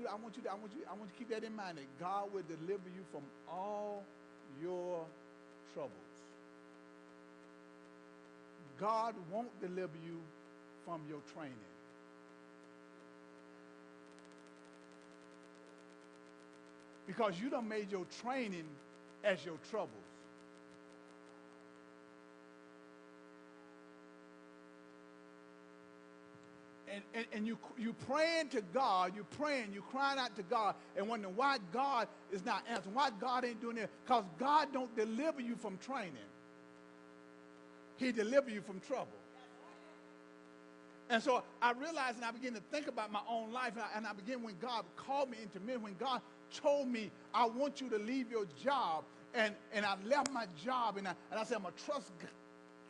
want you to keep that in mind, that God will deliver you from all your troubles. God won't deliver you from your training. Because you done made your training as your troubles. And you praying to God, you crying out to God, and wondering why God is not answering, why God ain't doing it. Because God don't deliver you from training. He delivers you from trouble. And so I realized, and I began to think about my own life, and I began, when God called me into ministry, when God told me, I want you to leave your job, and I left my job, and I said, I'm going to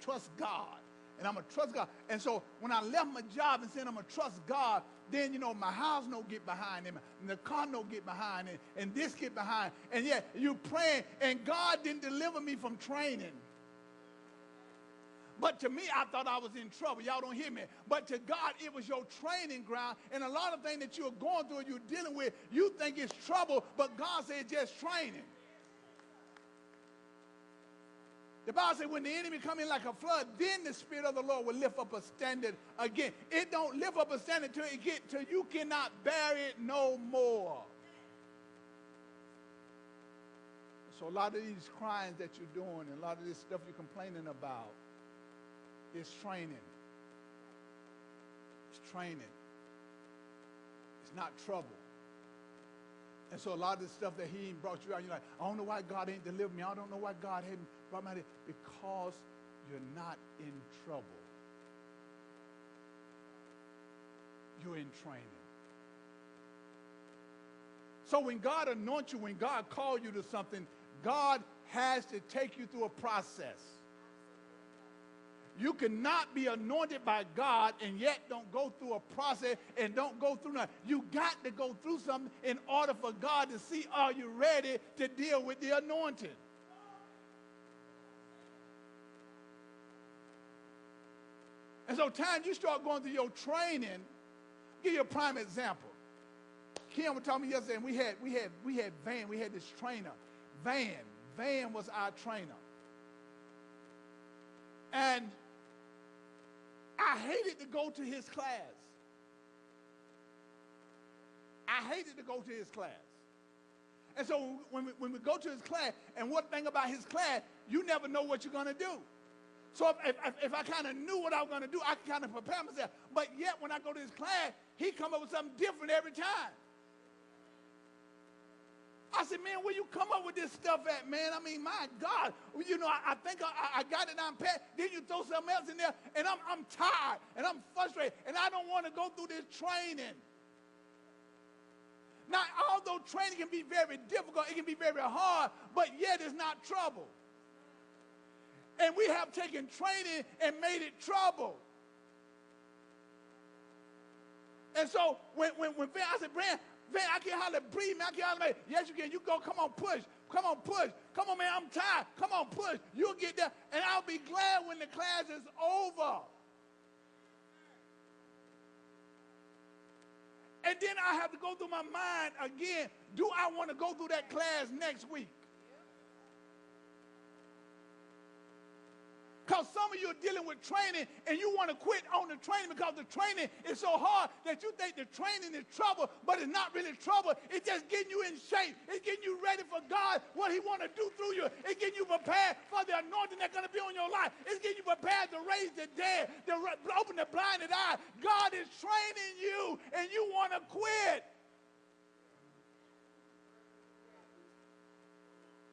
trust God. And I'm going to trust God. And so when I left my job and said I'm going to trust God, then, my house no get behind him, and the car no get behind him, and this get behind. And yet you praying, and God didn't deliver me from training. But to me, I thought I was in trouble. Y'all don't hear me. But to God, it was your training ground. And a lot of things that you're going through, you're dealing with, you think it's trouble, but God said just training. The Bible says when the enemy come in like a flood, then the Spirit of the Lord will lift up a standard again. It don't lift up a standard till you cannot bear it no more. So a lot of these crimes that you're doing, and a lot of this stuff you're complaining about, is training. It's training. It's not trouble. And so a lot of the stuff that he brought you out, you're like, I don't know why God ain't delivered me. I don't know why God hadn't brought me out. Because you're not in trouble. You're in training. So when God anoints you, when God calls you to something, God has to take you through a process. You cannot be anointed by God and yet don't go through a process and don't go through nothing. You got to go through something in order for God to see, are you ready to deal with the anointing? And so time you start going through your training, I'll give you a prime example. Kim told me yesterday, and we had Van, we had this trainer. Van was our trainer. And I hated to go to his class. I hated to go to his class. And so when we go to his class, and one thing about his class, you never know what you're going to do. So if I kind of knew what I was going to do, I could kind of prepare myself. But yet when I go to his class, he come up with something different every time. I said, man, where you come up with this stuff at, man? I mean, my God. I think I got it down pat. Then you throw something else in there, and I'm tired, and I'm frustrated, and I don't want to go through this training. Now, although training can be very difficult, it can be very hard, but yet it's not trouble. And we have taken training and made it trouble. And so when I said, Brand, I can't hardly breathe, man. I can't hardly make. Yes, you can. You go. Come on, push. Come on, push. Come on, man. I'm tired. Come on, push. You'll get there. And I'll be glad when the class is over. And then I have to go through my mind again. Do I want to go through that class next week? Because some of you are dealing with training and you want to quit on the training because the training is so hard that you think the training is trouble, but it's not really trouble. It's just getting you in shape. It's getting you ready for God, what he want to do through you. It's getting you prepared for the anointing that's going to be on your life. It's getting you prepared to raise the dead, to open the blinded eye. God is training you and you want to quit.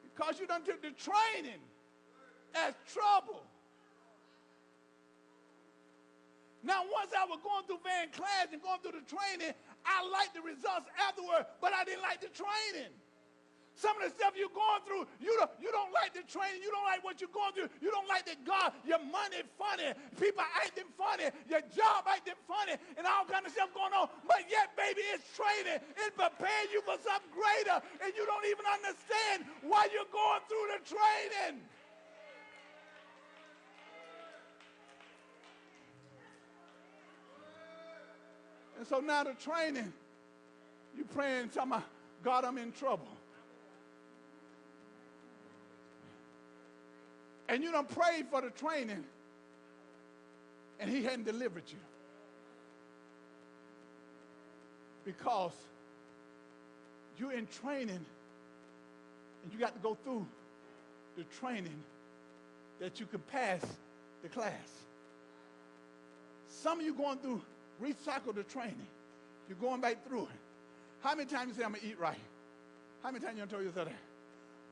Because you done took the training as trouble. Now, once I was going through Van class and going through the training, I liked the results afterward, but I didn't like the training. Some of the stuff you're going through, you don't like the training. You don't like what you're going through. You don't like that God, your money funny, people acting funny, your job acting funny, and all kind of stuff going on. But yet, baby, it's training. It's preparing you for something greater, and you don't even understand why you're going through the training. And so now the training, You praying, talking about, God, I'm in trouble. And you done prayed for the training, and he hadn't delivered you. Because you're in training, and you got to go through the training that you can pass the class. Some of you going through, recycle the training. You're going back through it. How many times you say, I'm going to eat right? How many times you told yourself that?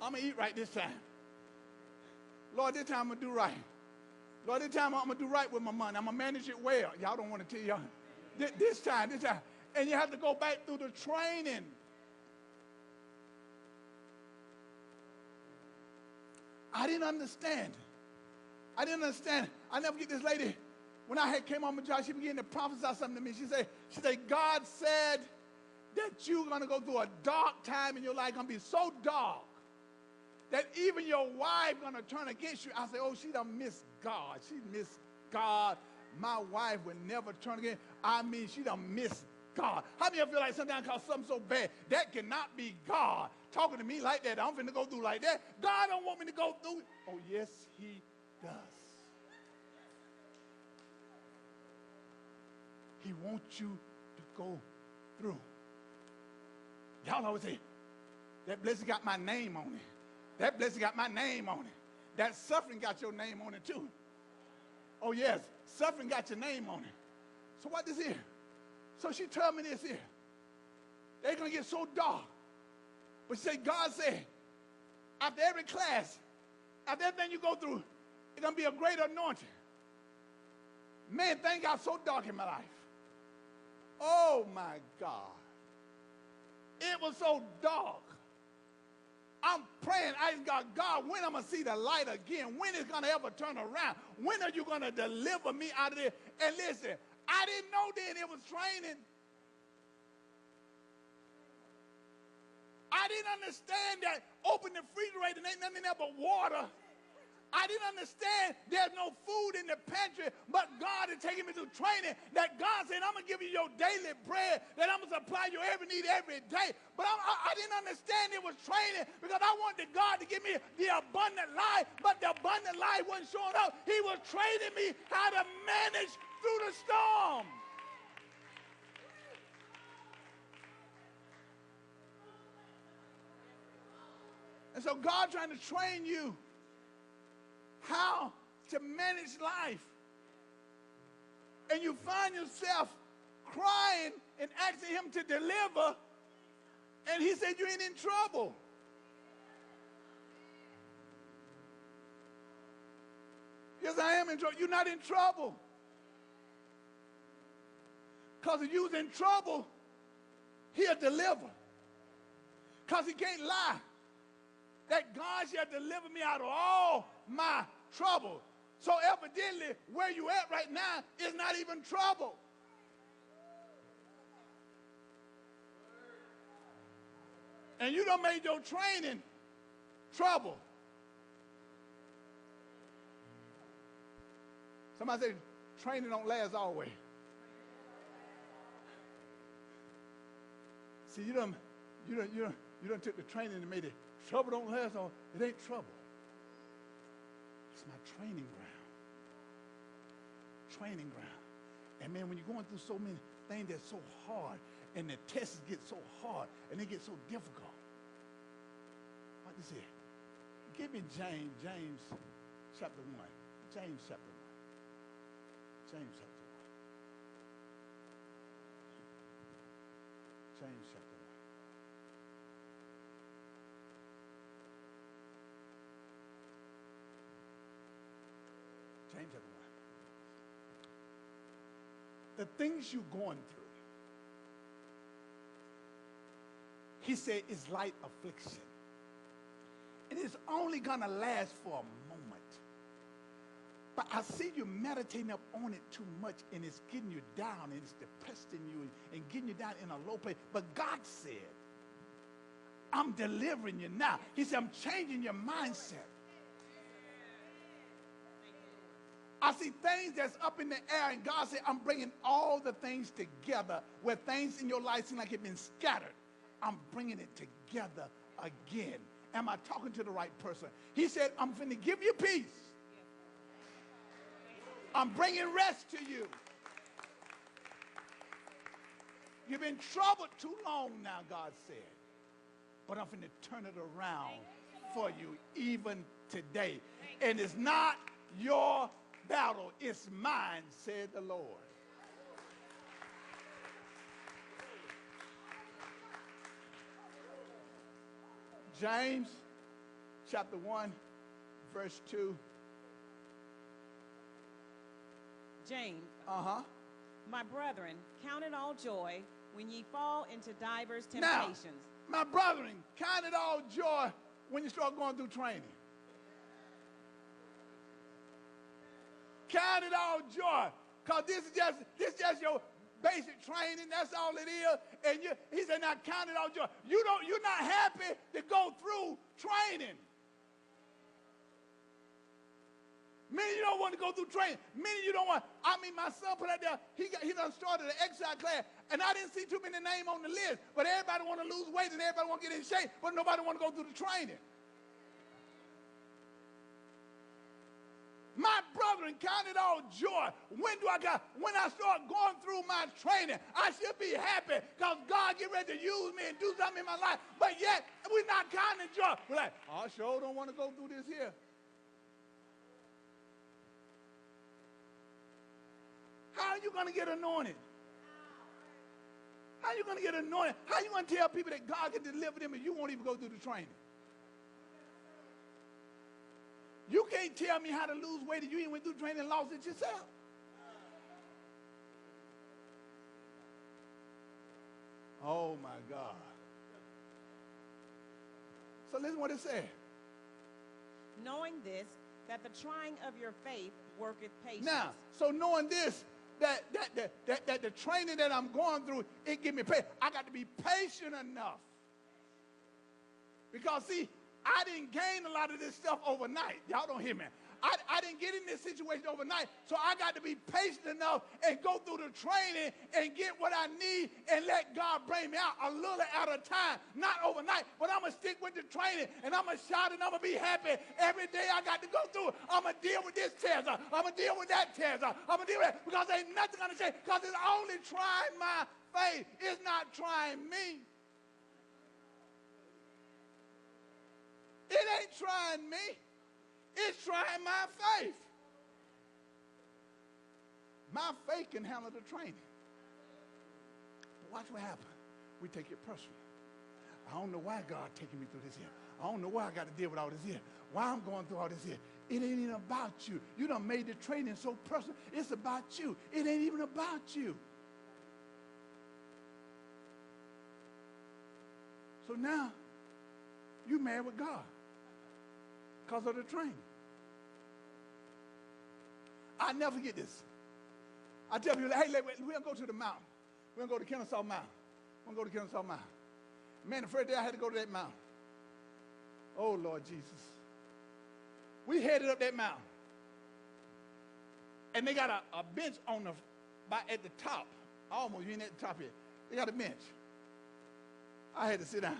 I'm going to eat right this time. Lord, this time I'm going to do right. Lord, this time I'm going to do right with my money. I'm going to manage it well. Y'all don't want to tell y'all. This time. And you have to go back through the training. I didn't understand. I never get this lady. When I had came on my job, she began to prophesy something to me. She said, God said that you're going to go through a dark time in your life. Going to be so dark that even your wife going to turn against you. I said, oh, she done missed God. She missed God. My wife would never turn again. I mean, she done missed God. How many of you feel like sometimes cause something so bad? That cannot be God talking to me like that. I'm finna go through like that. God don't want me to go through it. Oh, yes, he does. He wants you to go through. Y'all always say, that blessing got my name on it. That blessing got my name on it. That suffering got your name on it too. Oh, yes, suffering got your name on it. So what this here? So she told me this here. They're going to get so dark. But she said, God said, after every class, after everything you go through, it's going to be a great anointing. Man, things got so dark in my life. Oh, my God. It was so dark. I'm praying, I got God, when I'm going to see the light again? When is going to ever turn around? When are you going to deliver me out of this? And listen, I didn't know then it was training. I didn't understand that open the refrigerator and ain't nothing there but water. I didn't understand there's no food in the pantry, but God is taking me through training that God said, I'm going to give you your daily bread, that I'm going to supply your every need every day. But I didn't understand it was training because I wanted God to give me the abundant life, but the abundant life wasn't showing up. He was training me how to manage through the storm. And so God trying to train you how to manage life. And you find yourself crying and asking him to deliver, and he said you ain't in trouble. Yes, I am in trouble. You're not in trouble. Because if you was in trouble, he'll deliver. Because he can't lie. That God shall deliver me out of all my trouble. So evidently, where you at right now is not even trouble. And you done made your training trouble. Somebody say, training don't last always. See, you done took the training and made it. Trouble don't last always. It ain't trouble. It's my training ground. Training ground. And man, when you're going through so many things that's so hard, and the tests get so hard, and they get so difficult. What is it? Give me James chapter 1. James chapter 1. James chapter 1. James chapter 1. James chapter 1. The things you're going through, he said, is light affliction. And it's only going to last for a moment. But I see you meditating up on it too much, and it's getting you down, and it's depressing you, and getting you down in a low place. But God said, I'm delivering you now. He said, I'm changing your mindset. I see things that's up in the air, and God said, I'm bringing all the things together where things in your life seem like it's been scattered. I'm bringing it together again. Am I talking to the right person? He said, I'm going to give you peace. I'm bringing rest to you. You've been troubled too long now, God said. But I'm going to turn it around for you even today. And it's not your battle, it's mine, said the Lord. James chapter 1, verse 2. James, my brethren, count it all joy when ye fall into divers temptations. Now, my brethren, count it all joy when you start going through training. Count it all joy, because this is just your basic training. That's all it is. And he said, now count it all joy. You're not happy to go through training. Many of you don't want to go through training. Many of you don't want. I mean, my son put out there, he done started an exercise class, and I didn't see too many names on the list, but everybody want to lose weight and everybody want to get in shape, but nobody want to go through the training. My brethren, count it all joy. When I start going through my training, I should be happy because God get ready to use me and do something in my life. But yet, we're not counting joy. We're like, I sure don't want to go through this here. How are you going to get anointed? How are you going to get anointed? How are you going to tell people that God can deliver them and you won't even go through the training? You can't tell me how to lose weight if you ain't went through training and lost it yourself. Oh, my God. So listen what it said. Knowing this, that the trying of your faith worketh patience. Now, so knowing this, that the training that I'm going through, it give me patience. I got to be patient enough. Because, see, I didn't gain a lot of this stuff overnight. Y'all don't hear me. I didn't get in this situation overnight, so I got to be patient enough and go through the training and get what I need and let God bring me out a little at a time. Not overnight, but I'm going to stick with the training, and I'm going to shout, and I'm going to be happy every day I got to go through it. I'm going to deal with this test. I'm going to deal with that test. I'm going to deal with that because ain't nothing going to change because it's only trying my faith. It's not trying me. It ain't trying me. It's trying my faith. My faith can handle the training. But watch what happens. We take it personal. I don't know why God taking me through this here. I don't know why I got to deal with all this here. Why I'm going through all this here. It ain't even about you. You done made the training so personal. It's about you. It ain't even about you. So now, you mad with God because of the training. I never forget this. I tell people, hey, we're going to go to the mountain. We're going to go to Kennesaw Mountain. We're going to go to Kennesaw Mountain. Man, the first day I had to go to that mountain. Oh, Lord Jesus. We headed up that mountain. And they got a bench on at the top. Almost, you ain't at the top yet. They got a bench. I had to sit down.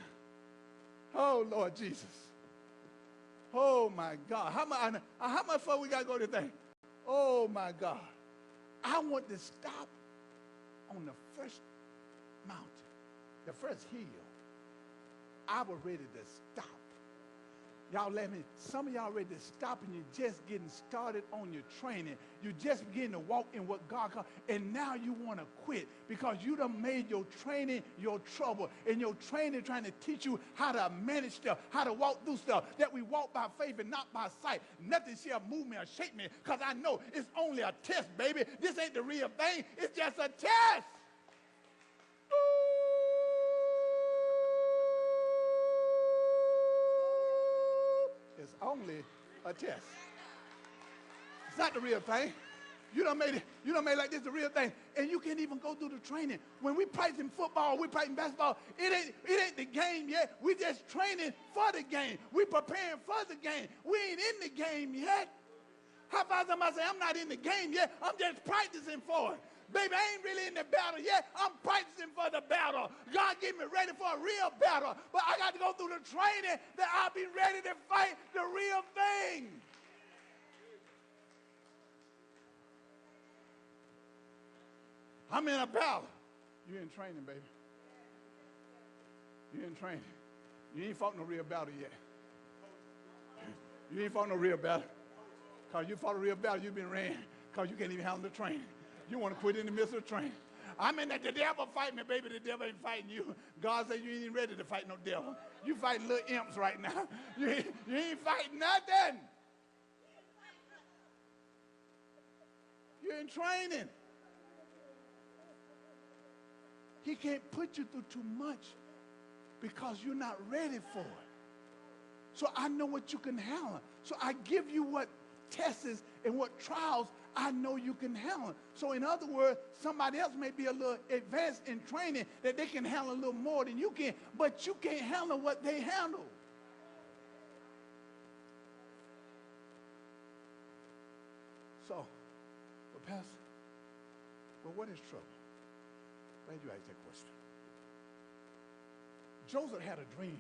Oh, Lord Jesus. Oh, my God. How much further we got to go today? Oh, my God. I want to stop on the first mountain, the first hill. I was ready to stop. Y'all some of y'all ready to stop and you're just getting started on your training. You're just beginning to walk in what God called, and now you want to quit because you done made your training your trouble, and your training trying to teach you how to manage stuff, how to walk through stuff, that we walk by faith and not by sight. Nothing shall move me or shake me because I know it's only a test, baby. This ain't the real thing. It's just a test. It's only a test. It's not the real thing. You done made like this the real thing. And you can't even go through the training. When we practicing football, we practicing basketball, it ain't the game yet. We just training for the game. We preparing for the game. We ain't in the game yet. How about somebody say, I'm not in the game yet. I'm just practicing for it. Baby, I ain't really in the battle yet. I'm practicing for the battle. God get me ready for a real battle. But I got to go through the training that I'll be ready to fight the real thing. I'm in a battle. You in training, baby. You in training. You ain't fought no real battle yet. You ain't fought no real battle. Because you fought a real battle, you've been ran. Because you can't even handle the training. You want to quit in the midst of the training. I'm in that the devil fight me, baby. The devil ain't fighting you. God said you ain't even ready to fight no devil. You fighting little imps right now. You ain't fighting nothing. You're in training. He can't put you through too much because you're not ready for it. So I know what you can handle. So I give you what tests and what trials I know you can handle. So in other words, somebody else may be a little advanced in training that they can handle a little more than you can, but you can't handle what they handle. So, Pastor, what is trouble? Glad you asked that question. Joseph had a dream.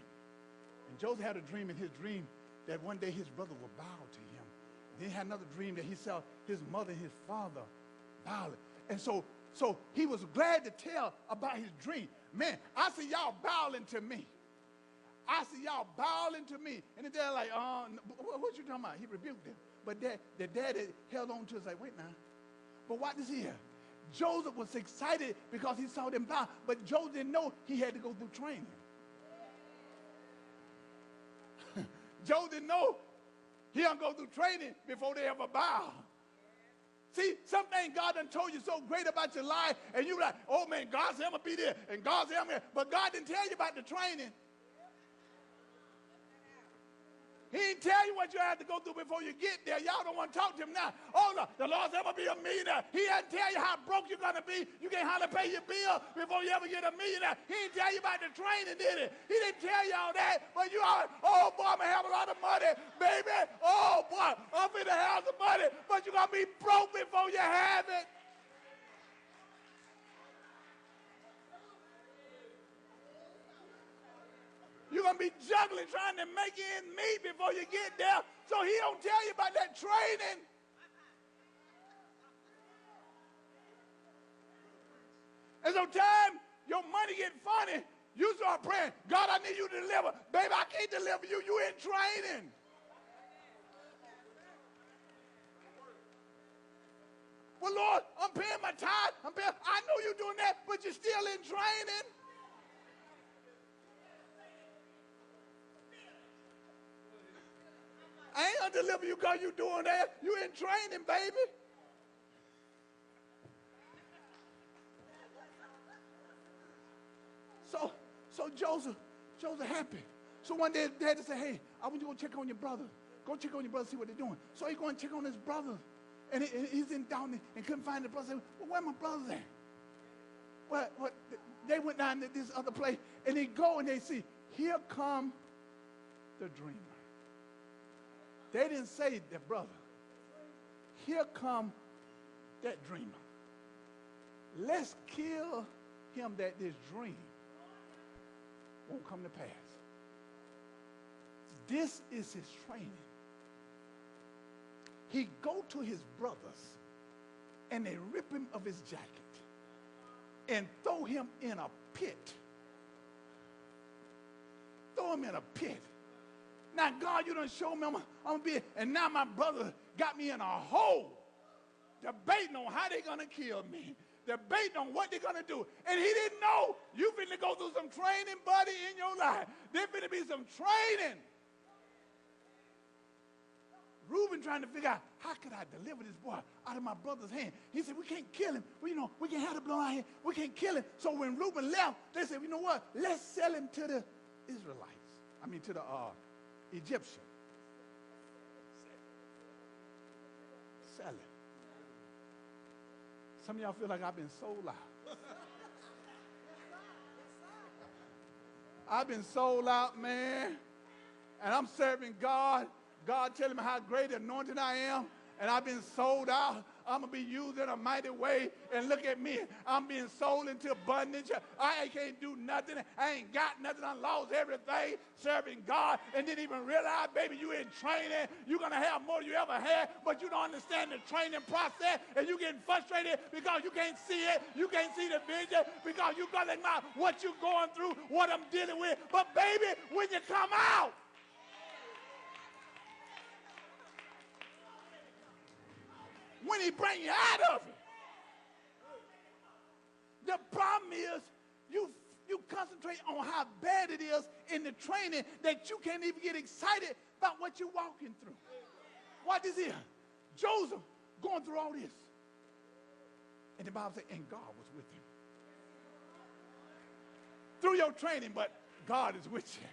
And Joseph had a dream in his dream that one day his brother would bow to him. Then he had another dream that he saw his mother and his father bowing. And so he was glad to tell about his dream. Man, I see y'all bowing to me. I see y'all bowing to me. And they're like, what you talking about? He rebuked them. But the daddy held on to it, like, wait now. But watch this here. Joseph was excited because he saw them bow, but Joseph didn't know he had to go through training. Joseph didn't know he had to go through training before they ever bow. See, something God done told you so great about your life, and you're like, oh man, God said I'm going to be there, and God said I'm going to, but God didn't tell you about the training. He didn't tell you what you had to go through before you get there. Y'all don't want to talk to him now. Oh, no, the Lord said I'm going to be a millionaire. He didn't tell you how broke you're going to be. You can't hardly pay your bill before you ever get a millionaire. He didn't tell you about the training, did he? He didn't tell you all that. But you are, oh, boy, I'm going to have a lot of money, baby. Oh, boy, I'm going to have some money. But you're going to be broke before you have it. You're going to be juggling, trying to make ends meet before you get there. So he don't tell you about that training. And sometimes your money get funny. You start praying, God, I need you to deliver. Baby, I can't deliver you. You in training. Well, Lord, I'm paying my tithe. I know you're doing that, but you're still in training. I ain't gonna deliver you because you're doing that. You in training, baby. So Joseph happy. So one day daddy said, hey, I want you to go check on your brother. Go check on your brother, see what they're doing. So he go and check on his brother. And he's in down there and couldn't find the brother. Said, well, where my brothers at? Well, they went down to this other place. And they go and they see, here come the dreamer. They didn't say that brother. Here come that dreamer. Let's kill him that this dream won't come to pass. This is his training. He go to his brothers and they rip him of his jacket and throw him in a pit. Throw him in a pit. Now, God, you done show me I'm going to be, and now my brother got me in a hole, debating on how they're going to kill me, debating on what they're going to do. And he didn't know you finna go through some training, buddy, in your life. There finna be some training. Reuben trying to figure out, how could I deliver this boy out of my brother's hand? He said, we can't kill him. We can have the blood out here. We can't kill him. So when Reuben left, they said, you know what? Let's sell him to the Israelites. To the Egyptian. Sell it. Some of y'all feel like I've been sold out. I've been sold out, man. And I'm serving God. God telling me how great anointed I am. And I've been sold out. I'm going to be used in a mighty way. And look at me. I'm being sold into bondage. I can't do nothing. I ain't got nothing. I lost everything serving God and didn't even realize, baby, you in training. You're going to have more than you ever had, but you don't understand the training process, and you're getting frustrated because you can't see it. You can't see the vision because you got to know what you're going through, what I'm dealing with. But, baby, when you come out, when he bring you out of it, the problem is you concentrate on how bad it is in the training that you can't even get excited about what you're walking through. Watch this here. Joseph going through all this. And the Bible says, and God was with him. Through your training, but God is with you.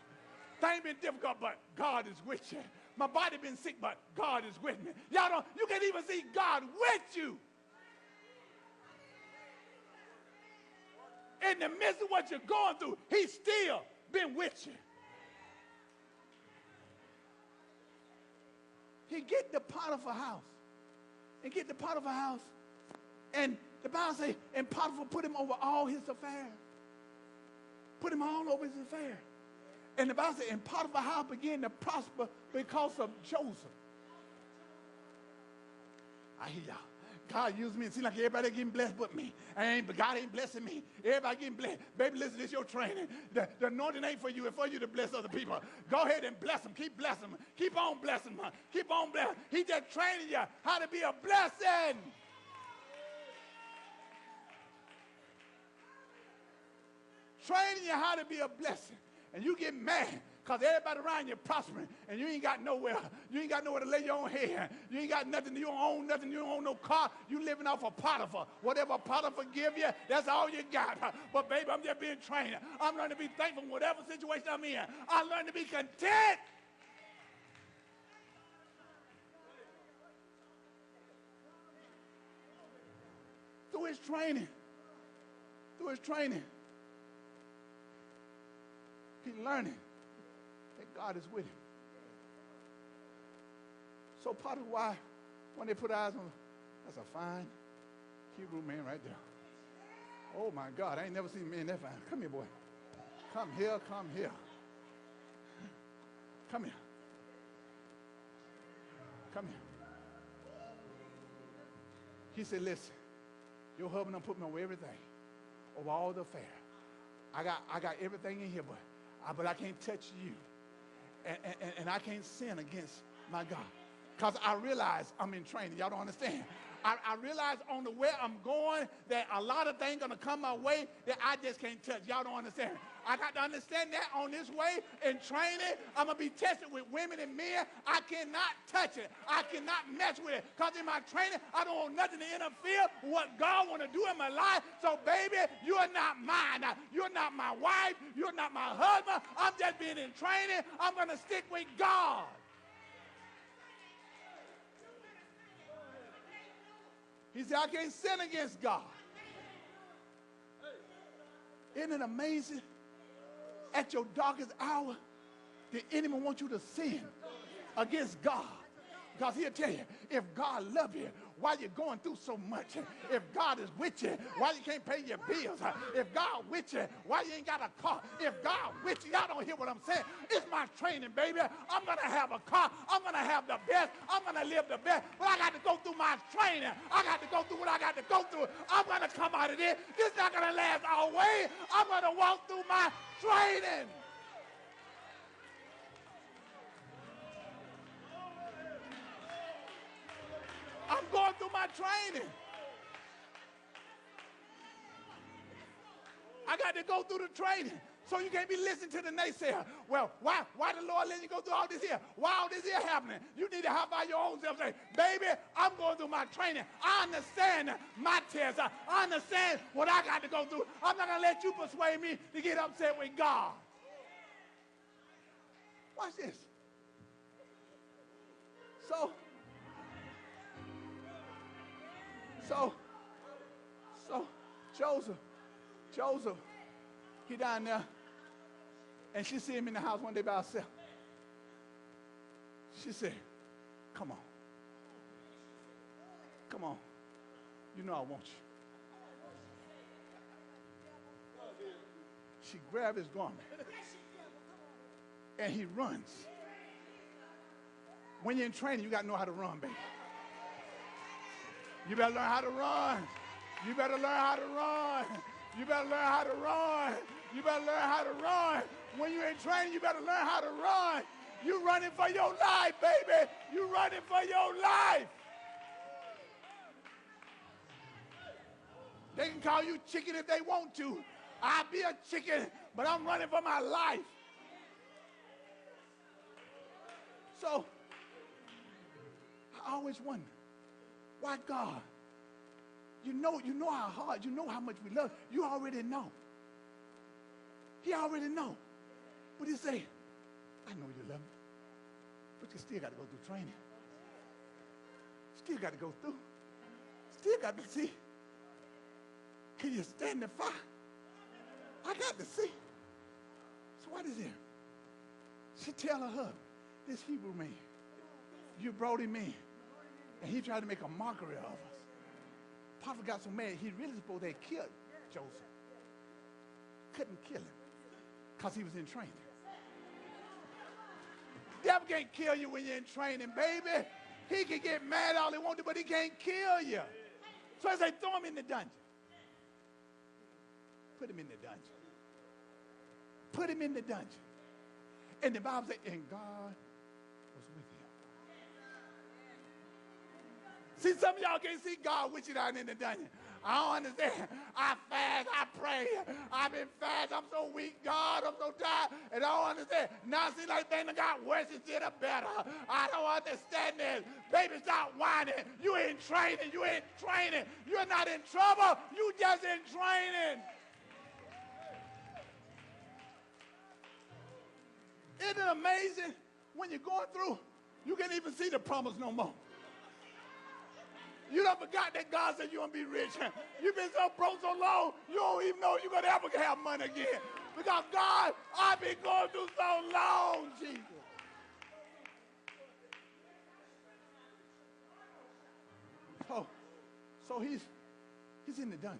Things been difficult, but God is with you. My body been sick, but God is with me. You can't even see God with you. In the midst of what you're going through, he's still been with you. He get the Potiphar house. And get the Potiphar house. And the Bible says, and Potiphar put him over all his affairs. Put him all over his affairs. And the Bible says, and Potiphar's house began to prosper because of Joseph. I hear y'all. God used me. It seems like everybody getting blessed but me. But God ain't blessing me. Everybody getting blessed. Baby, listen, this is your training. The anointing ain't for you. It's for you to bless other people. Go ahead and bless them. Keep blessing them. Keep on blessing them. Keep on blessing them. He just training you how to be a blessing. Training you how to be a blessing. And you get mad because everybody around you prospering and you ain't got nowhere. You ain't got nowhere to lay your own head. You ain't got nothing. You don't own nothing. You don't own no car. You living off of Potiphar. Whatever Potiphar give you, that's all you got. But baby, I'm just being trained. I'm learning to be thankful in whatever situation I'm in. I learn to be content. Through his training. Through his training. He's learning that God is with him. So part of why, when they put eyes on, that's a fine Hebrew man right there. Oh my God, I ain't never seen a man that fine. Come here, boy. Come here, come here. Come here. Come here. He said, listen, your husband done put me over everything, over all the affair. I got everything in here, but I can't touch you. And I can't sin against my God. Because I realize I'm in training. Y'all don't understand. I realize on the way I'm going that a lot of things going to come my way that I just can't touch. Y'all don't understand. I got to understand that on this way in training, I'm going to be tested with women and men. I cannot touch it. I cannot mess with it. Because in my training, I don't want nothing to interfere with what God want to do in my life. So, baby, you are not mine. You're not my wife. You're not my husband. I'm just being in training. I'm going to stick with God. He said, I can't sin against God. Isn't it amazing? At your darkest hour, the enemy wants you to sin against God. Because he'll tell you, if God loves you, why you going through so much? If God is with you, why you can't pay your bills? If God with you, why you ain't got a car? If God with you, y'all don't hear what I'm saying. It's my training, baby. I'm going to have a car. I'm going to have the best. I'm going to live the best. But I got to go through my training. I got to go through what I got to go through. I'm going to come out of this. This is not going to last always. I'm going to walk through my training. I'm going through my training. I got to go through the training. So you can't be listening to the naysayer. Well, why the Lord let you go through all this here? Why all this here happening? You need to hop by your own self and say, baby, I'm going through my training. I understand my test. I understand what I got to go through. I'm not going to let you persuade me to get upset with God. Watch this. So Joseph, he down there, and she see him in the house one day by herself. She said, come on. You know I want you. She grabbed his garment. And he runs. When you're in training, you got to know how to run, baby. You better learn how to run. You better learn how to run. You better learn how to run. You better learn how to run. When you're in training, you better learn how to run. You running for your life, baby. You running for your life. They can call you chicken if they want to. I'll be a chicken, but I'm running for my life. So, I always wonder, why God? You know how hard, you know how much we love. You already know. He already know. But he say, I know you love me, but you still got to go through training. Still got to go through. Still got to see. Can you stand the fire? I got to see. So what is it? She tell her husband, this Hebrew man, you brought him in, and he tried to make a mockery of us. Potiphar got so mad, he really supposed to have killed Joseph. Couldn't kill him because he was in training. Devil can't kill you when you're in training, baby. He can get mad all he wants to, but he can't kill you. So I say, throw him in the dungeon. Put him in the dungeon. Put him in the dungeon. And the Bible says, and God was with him. See, some of y'all can't see God with you down in the dungeon. I don't understand. I fast, I pray. I've been fast. I'm so weak, God. I'm so tired. And I don't understand. Now it seems like things got worse instead of better. I don't understand this. Baby, stop whining. You ain't training. You ain't training. You're not in trouble. You just in training. Isn't it amazing when you're going through, you can't even see the promise no more. You done forgot that God said you're going to be rich. You've been so broke so long, you don't even know you're going to ever have money again. Because God, I've been going through so long, Jesus. So he's in the dungeon.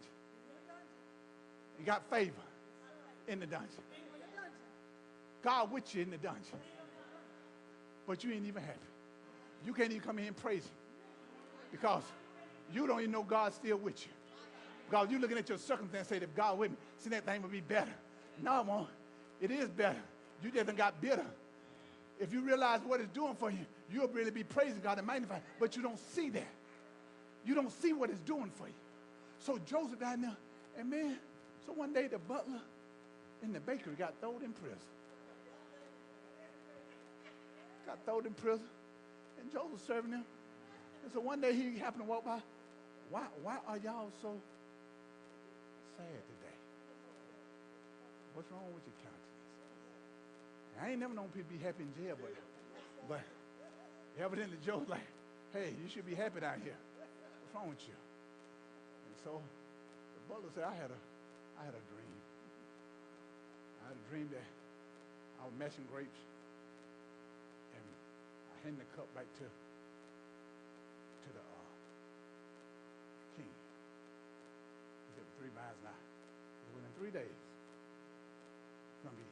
He got favor in the dungeon. God with you in the dungeon. But you ain't even happy. You can't even come in and praise him. Because you don't even know God's still with you. Because you're looking at your circumstance and say, if God with me, see, that thing would be better. No, it won't. It is better. You just got bitter. If you realize what it's doing for you, you'll really be praising God and magnifying. But you don't see that. You don't see what it's doing for you. So Joseph down there, and man, so one day the butler in the bakery got thrown in prison. Got thrown in prison, and Joseph serving him. And so one day he happened to walk by. Why are y'all so sad today? What's wrong with your countenance? I ain't never known people be happy in jail, but evidently Joe's like, hey, you should be happy down here. What's wrong with you? And so the butler said, I had a dream. I had a dream that I was mashing grapes, and I handed the cup back to the king. He said, 3 miles now. Within 3 days, it's going to be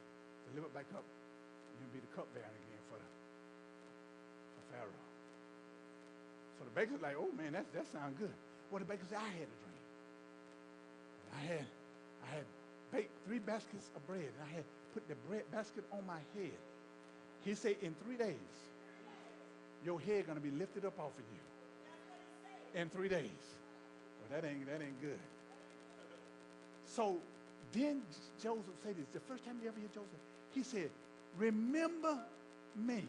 delivered back up. You're going to be the cupbearer again for Pharaoh. So the baker's like, oh man, that sounds good. Well, the baker said, I had a dream. And I had baked 3 baskets of bread, and I had put the bread basket on my head. He said, in 3 days, your head going to be lifted up off of you. In 3 days. Well, that ain't good. So then Joseph said this. The first time you ever hear Joseph, he said, remember me.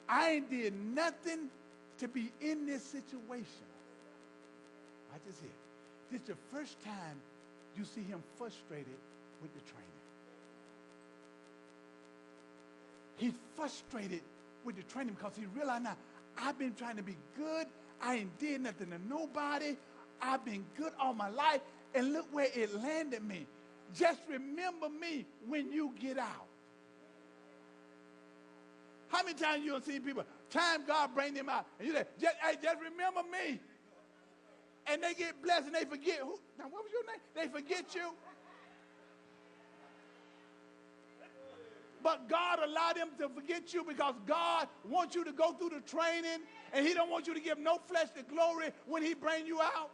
I ain't did nothing to be in this situation. I just hear. This is the first time you see him frustrated with the training. He's frustrated with the training because he realized now, I've been trying to be good. I ain't did nothing to nobody. I've been good all my life, and look where it landed me. Just remember me when you get out. How many times you have seen people, time God bring them out, and you say, just remember me. and they get blessed and they forget who. Now, what was your name? They forget you. But God allowed them to forget you because God wants you to go through the training, and he don't want you to give no flesh the glory when he bring you out.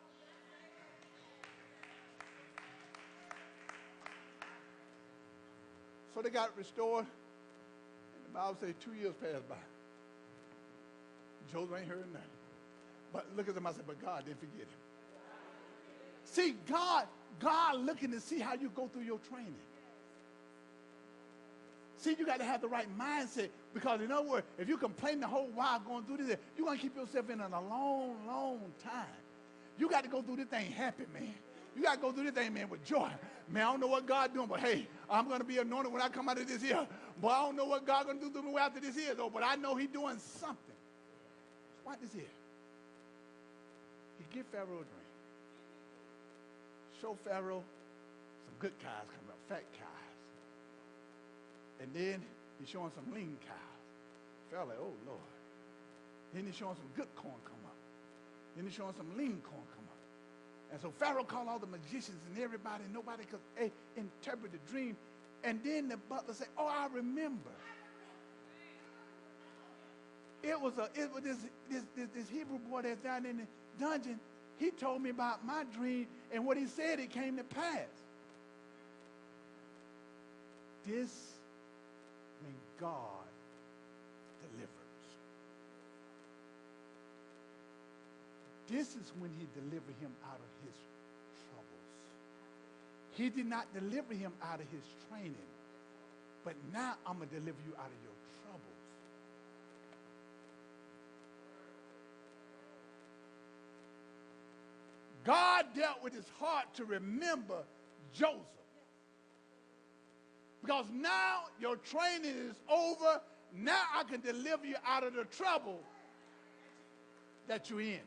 So they got restored. And the Bible says 2 years passed by. Joseph ain't heard nothing. But look at them, I said, but God didn't forget him. See, God looking to see how you go through your training. See, you got to have the right mindset because, in other words, if you complain the whole while going through this, you're going to keep yourself in a long, long time. You got to go through this thing happy, man. You got to go through this thing, man, with joy. Man, I don't know what God's doing, but hey, I'm going to be anointed when I come out of this here. But I don't know what God's going to do through me after this here, though. But I know he's doing something. Watch this here. He give Pharaoh a dream. Show Pharaoh some good cows coming up, fat cows. And then he's showing some lean cows. Pharaoh like, oh, Lord. Then he's showing some good corn come up. Then he's showing some lean corn come up. And so Pharaoh called all the magicians and everybody, and nobody could interpret the dream. And then the butler said, oh, I remember. It was this Hebrew boy that's down in the dungeon. He told me about my dream, and what he said, it came to pass. This when God delivers. This is when he delivered him out of his troubles. He did not deliver him out of his training, but now I'm going to deliver you out of your troubles. God dealt with his heart to remember Joseph. Because now your training is over. Now I can deliver you out of the trouble that you're in.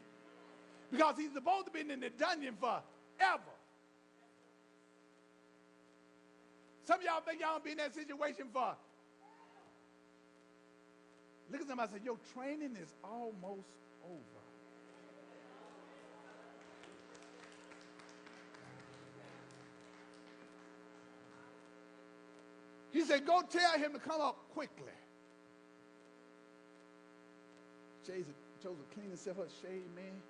Because he's supposed to be in the dungeon forever. Some of y'all think y'all be in that situation for. Look at somebody and say, your training is almost over. He said, go tell him to come up quickly. Joseph cleaned himself up, shaved, man,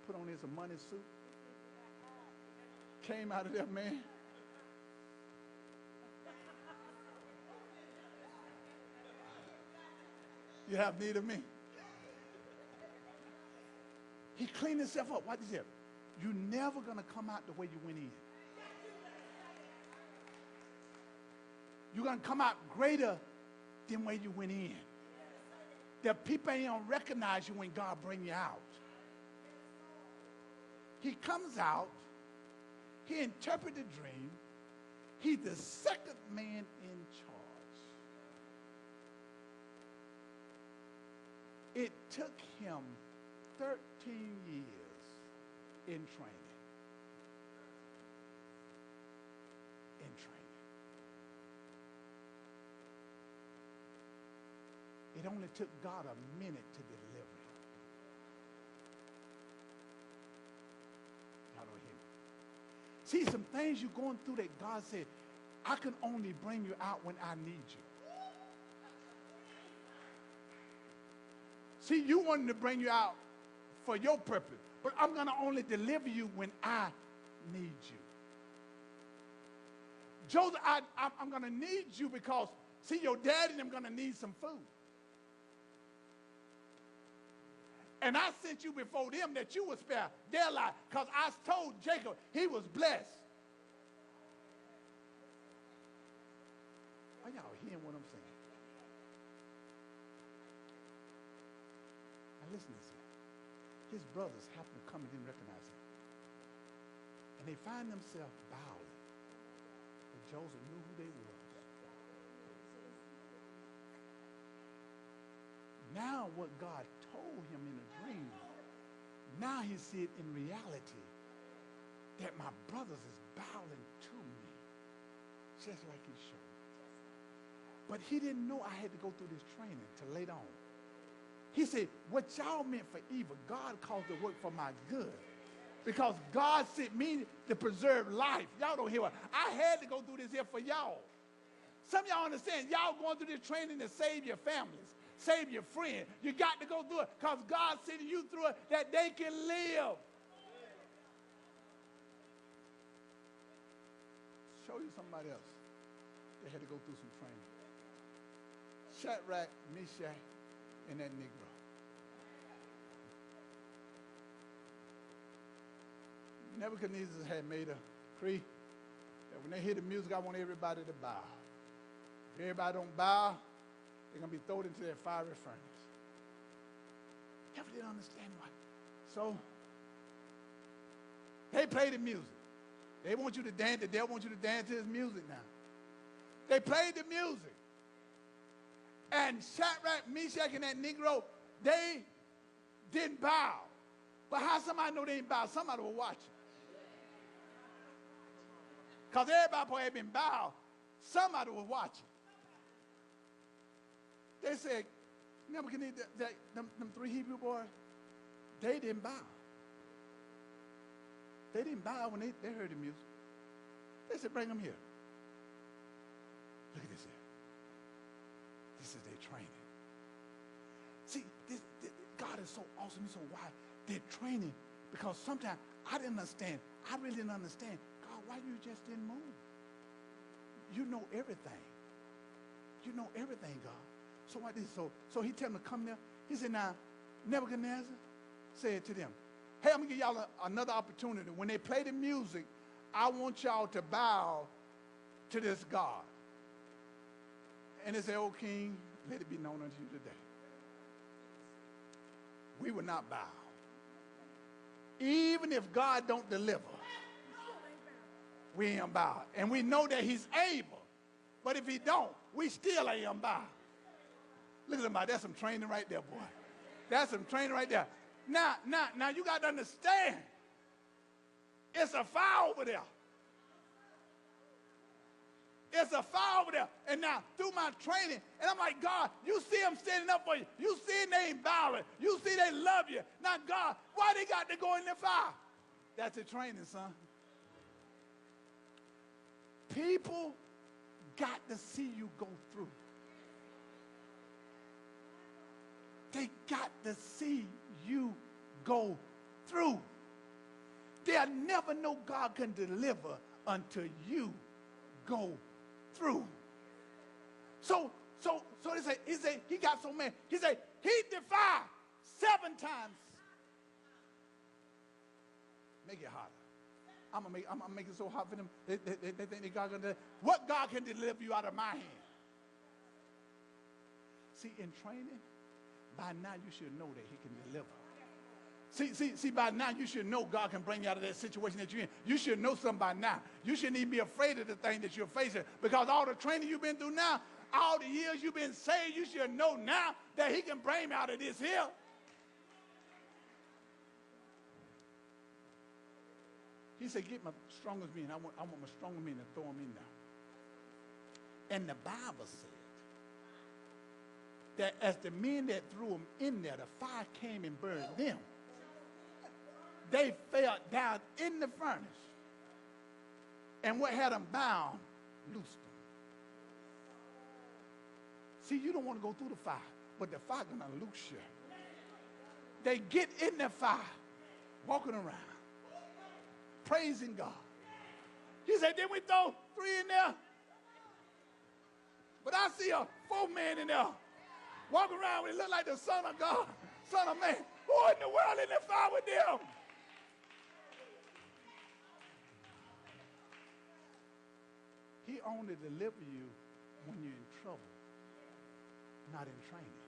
put on his money suit, came out of there, man. You have need of me? He cleaned himself up. What is it? You're never going to come out the way you went in. You're going to come out greater than where you went in. The people ain't going to recognize you when God bring you out. He comes out. He interprets the dream. He's the second man in charge. It took him 13 years in training. It only took God a minute to deliver him. Y'all don't hear me. See, some things you're going through that God said, I can only bring you out when I need you. See, you wanted to bring you out for your purpose, but I'm going to only deliver you when I need you. Joseph, I'm going to need you because, see, your daddy and them going to need some food. And I sent you before them that you would spare their life because I told Jacob he was blessed. Are y'all hearing what I'm saying? Now listen to this. His brothers happen to come and didn't recognize him. And they find themselves bowing. And Joseph knew who they were. Now what God told him in a dream, now he see it in reality, that my brothers is bowing to me, just like he showed. But he didn't know I had to go through this training till later on. He said, what y'all meant for evil, God caused it to work for my good. Because God sent me to preserve life. Y'all don't hear what I had to go through this here for y'all. Some of y'all understand, y'all going through this training to save your families, save your friends. You got to go through it because God sent you through it that they can live. Show you somebody else. They had to go through some training. Shadrach, Meshach, and that Negro. Nebuchadnezzar had made a decree that when they hear the music, I want everybody to bow. If everybody don't bow, they're going to be thrown into that fiery furnace. Never did understand why. So, they play the music. They want you to dance. The devil wants you to dance to his music now. They played the music. And Shadrach, Meshach, and that Negro, they didn't bow. But how somebody know they didn't bow? Somebody was watching. Because everybody probably had been bowed. Somebody was watching. They said, Nebuchadnezzar, them three Hebrew boys, they didn't bow. They didn't bow when they heard the music. They said, bring them here. Look at this here. This is their training. See, God is so awesome. He's so wise. They're training because sometimes I didn't understand. I really didn't understand. God, why you just didn't move? You know everything. You know everything, God. So what did so he tell them to come there. He said, now, Nebuchadnezzar said to them, hey, I'm going to give y'all another opportunity. When they play the music, I want y'all to bow to this God. And they say, oh, King, let it be known unto you today. We will not bow. Even if God don't deliver, we ain't bow. And we know that he's able. But if he don't, we still ain't bow. Look at somebody. That's some training right there, boy. That's some training right there. Now, you got to understand. It's a fire over there. It's a fire over there. And now, through my training, and I'm like, God, you see them standing up for you. You see they ain't bowing. You see they love you. Now, God, why they got to go in the fire? That's the training, son. People got to see you go through. They got to see you go through. They'll never know God can deliver until you go through. So he said, he got so mad. He said, he defied 7 times. Make it harder. I'm gonna make it so hard for them. They think that God gonna. What God can deliver you out of my hand? See, in training, by now you should know that he can deliver. See, by now you should know God can bring you out of that situation that you're in. You should know something by now. You shouldn't even be afraid of the thing that you're facing because all the training you've been through now, all the years you've been saved, you should know now that he can bring me out of this here. He said, get my strongest men. I want my stronger men to throw them in there. And the Bible said that as the men that threw them in there, the fire came and burned them. They fell down in the furnace. And what had them bound, loosed them. See, you don't want to go through the fire, but the fire going to loose you. They get in the fire, walking around, praising God. He said, didn't we throw 3 in there? But I see a 4-man in there, walking around when he looked like the Son of God, Son of Man. Who in the world in the fire with them? He only delivers you when you're in trouble, not in training.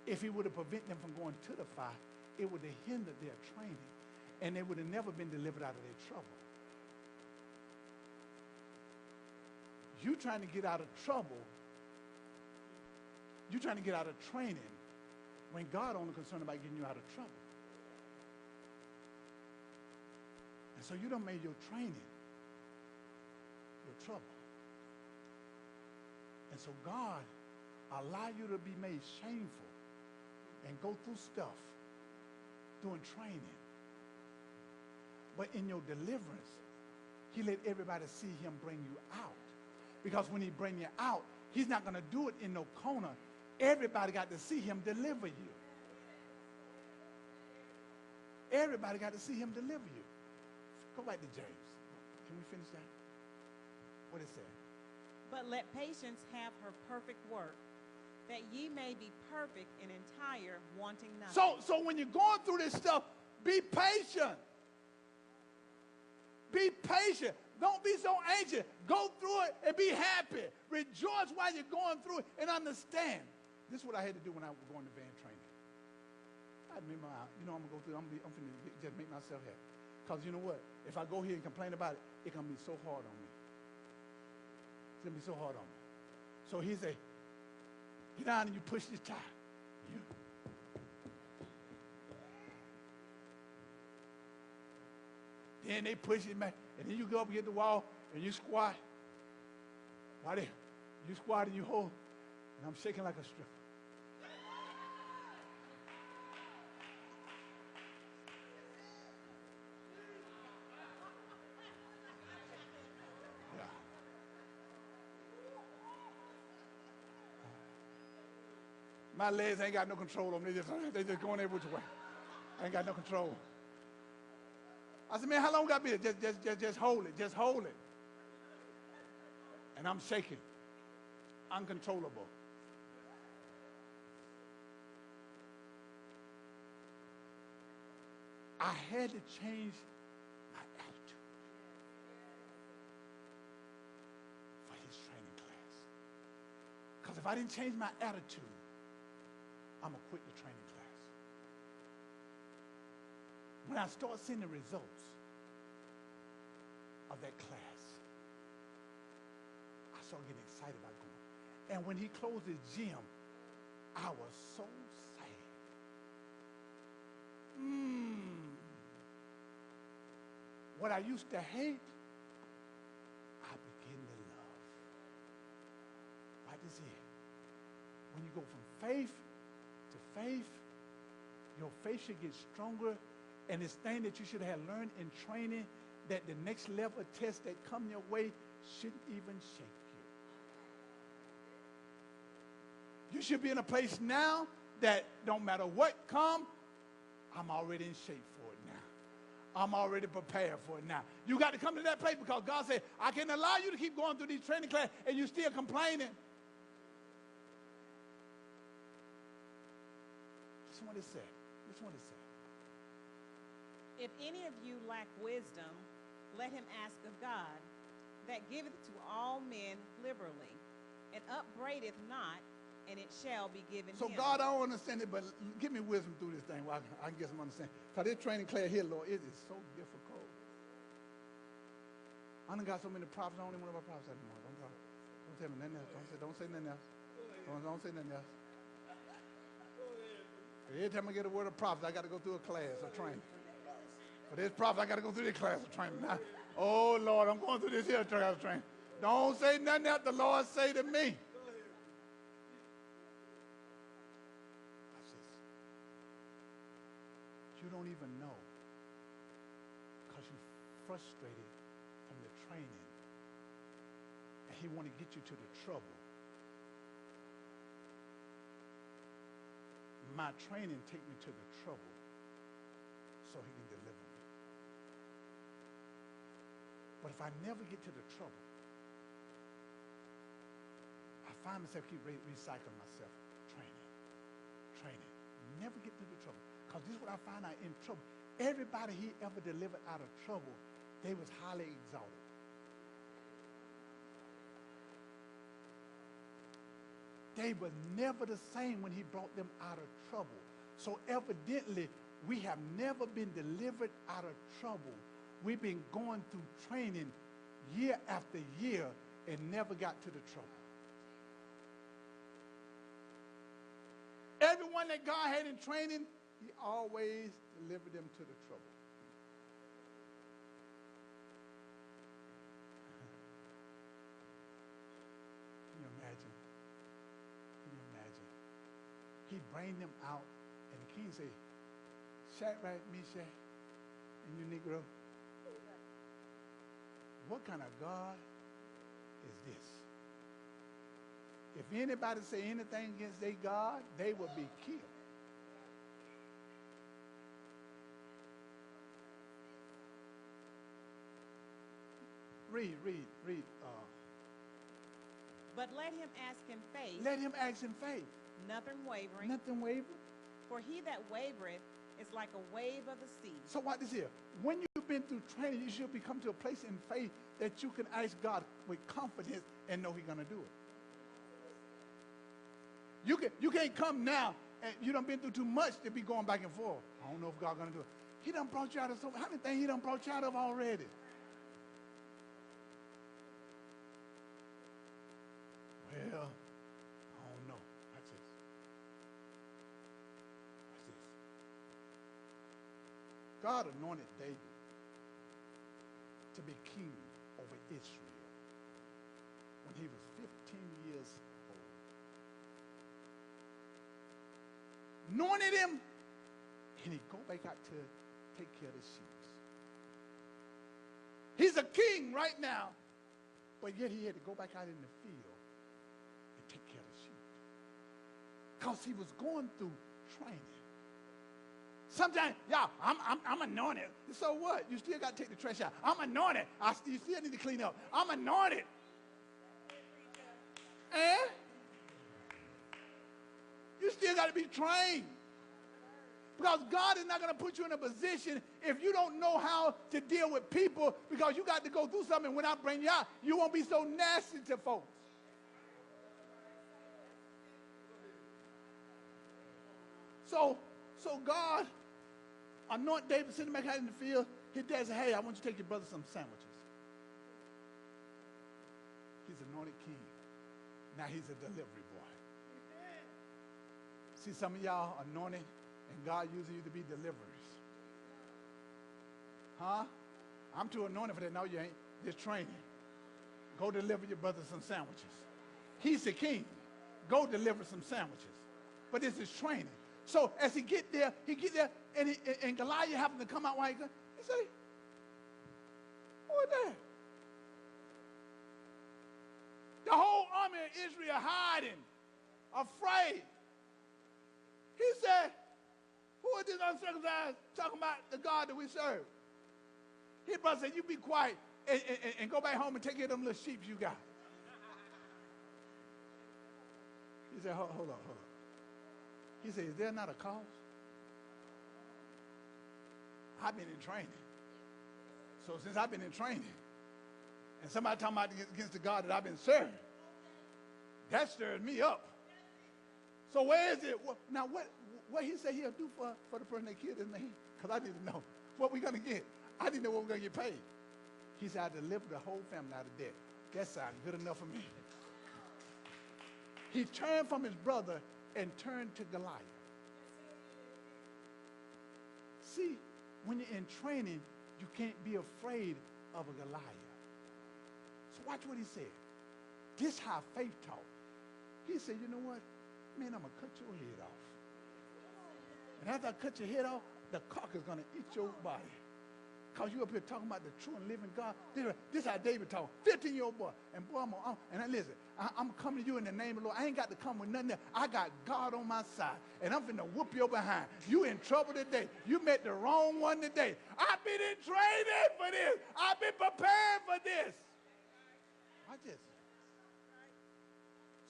If he would have prevented them from going to the fire, it would have hindered their training, and they would have never been delivered out of their trouble. You trying to get out of trouble, you trying to get out of training when God only concerned about getting you out of trouble. And so you don't make your training your trouble. And so God allow you to be made shameful and go through stuff doing training. But in your deliverance, he let everybody see him bring you out. Because when he bring you out, he's not going to do it in no corner. Everybody got to see him deliver you. Everybody got to see him deliver you. Go back to James. Can we finish that? What it said? But let patience have her perfect work, that ye may be perfect and entire, wanting nothing. So when you're going through this stuff, be patient. Be patient. Don't be so anxious. Go through it and be happy. Rejoice while you're going through it and understand. This is what I had to do when I was going to van training. I made my, I'm going to go through, I'm going to just make myself happy. Because you know what? If I go here and complain about it, it's going to be so hard on me. It's going to be so hard on me. So he said, get down and you push this tire. Then they push it back, and then you go up against the wall, and you squat. Why there? You squat and you hold, and I'm shaking like a stripper. Yeah. My legs ain't got no control on them. They just going every which way. I ain't got no control. I said, man, how long got to be? Just hold it. Just hold it. And I'm shaking. Uncontrollable. I had to change my attitude for his training class. Because if I didn't change my attitude, I'm going to quit the training class. When I start seeing the results of that class, I started getting excited about going. And when he closed his gym, I was so sad. What I used to hate, I began to love. Right this here. When you go from faith to faith, your faith should get stronger. And this thing that you should have learned in training, that the next level of test that come your way shouldn't even shake you. You should be in a place now that don't matter what come, I'm already in shape for it now. I'm already prepared for it now. You got to come to that place because God said, I can allow you to keep going through these training classes and you still complaining. That's what it said. That's what it said. If any of you lack wisdom, let him ask of God, that giveth to all men liberally, and upbraideth not, and it shall be given so him. So God, I don't understand it, but give me wisdom through this thing where I can get some understanding. Because this training class here, Lord, it is so difficult. I done got so many prophets, I don't even want to about prophets anymore. Don't tell me nothing else. Don't say nothing else. Don't say nothing else. Every time I get a word of prophet, I got to go through a class of training. For this prophet, I got to go through this class of training. Now, oh, Lord, I'm going through this here class of training. Don't say nothing else the Lord say to me. You don't even know because you're frustrated from the training. And he want to get you to the trouble. My training take me to the trouble so he can deliver me. But if I never get to the trouble, I find myself keep recycling myself. Training. Never get to the trouble. Because this is what I find out in trouble. Everybody he ever delivered out of trouble, they was highly exalted. They were never the same when he brought them out of trouble. So evidently, we have never been delivered out of trouble. We've been going through training year after year and never got to the trouble. Everyone that God had in training, he always delivered them to the trouble. Can you imagine? Can you imagine? He bring them out, and the king say, Shadrach, Meshach, and you Negro, what kind of God is this? If anybody say anything against their God, they will be killed. Read. But let him ask in faith, Let him ask in faith. nothing wavering. Nothing wavering. For he that wavereth is like a wave of the sea. So what is here? When you've been through training, you should become to a place in faith that you can ask God with confidence and know He's going to do it. You can't come now and you done been through too much to be going back and forth. I don't know if God's going to do it. He done brought you out of so how many things He done brought you out of already? Well, I don't know. Watch this. God anointed David to be king over Israel when he was 15 years old. Anointed him, and he'd go back out to take care of the sheep. He's a king right now, but yet he had to go back out in the field and take care of the sheep because he was going through training. Sometimes, y'all, I'm anointed. So what? You still got to take the trash out. I'm anointed. You still need to clean up. I'm anointed. And you still got to be trained. Because God is not going to put you in a position if you don't know how to deal with people, because you got to go through something. When I bring you out, you won't be so nasty to folks. So God anoint David, send him back out in the field. His dad said, hey, I want you to take your brother some sandwiches. He's anointed king. Now he's a delivery boy. See, some of y'all anointed, and God using you to be deliverers. Huh? I'm too anointed for that. No, you ain't. Just training. Go deliver your brother some sandwiches. He's the king. Go deliver some sandwiches. But this is training. So as he get there, and Goliath happened to come out while he say, who is that? The whole army of Israel hiding, afraid. He said, who is this uncircumcised talking about the God that we serve? His brother said, you be quiet and go back home and take care of them little sheep you got. He said, hold on. He said, is there not a cause? I've been in training. So since I've been in training, and somebody talking about against the God that I've been serving, that stirs me up. So where is it? Now, what he said he'll do for the person that killed his name? Because I need to know what we're going to get. I didn't know what we're going to get paid. He said, I delivered the whole family out of debt. That sounds good enough for me. He turned from his brother and turned to Goliath. See, when you're in training, you can't be afraid of a Goliath. So watch what he said. This how faith talk. He said, you know what? Man, I'm going to cut your head off. And after I cut your head off, the cock is going to eat your body. Because you up here talking about the true and living God. This is how David talk. 15-year-old boy. And boy, listen, I'm coming to you in the name of the Lord. I ain't got to come with nothing else. I got God on my side. And I'm finna whoop your behind. You in trouble today. You met the wrong one today. I've been in training for this. I've been prepared for this. Watch this.